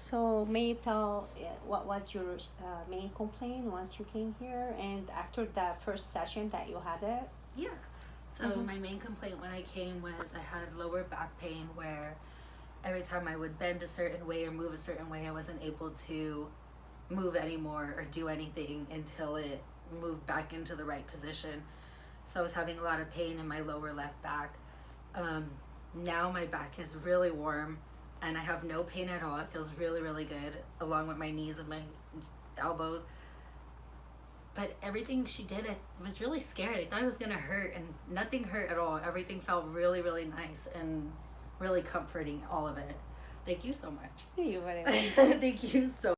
So may you tell what was your main complaint once you came here and after the first session that you had it? Yeah. So my main complaint when I came was I had lower back pain where every time I would bend a certain way or move a certain way, I wasn't able to move anymore or do anything until it moved back into the right position. So I was having a lot of pain in my lower left back. Now my back is really warm and I have no pain at all. It feels really, really good, along with my knees and my elbows. But everything she did, I was really scared. I thought it was going to hurt, and nothing hurt at all. Everything felt really, really nice and really comforting, all of it. Thank you so much. You very much. Thank you so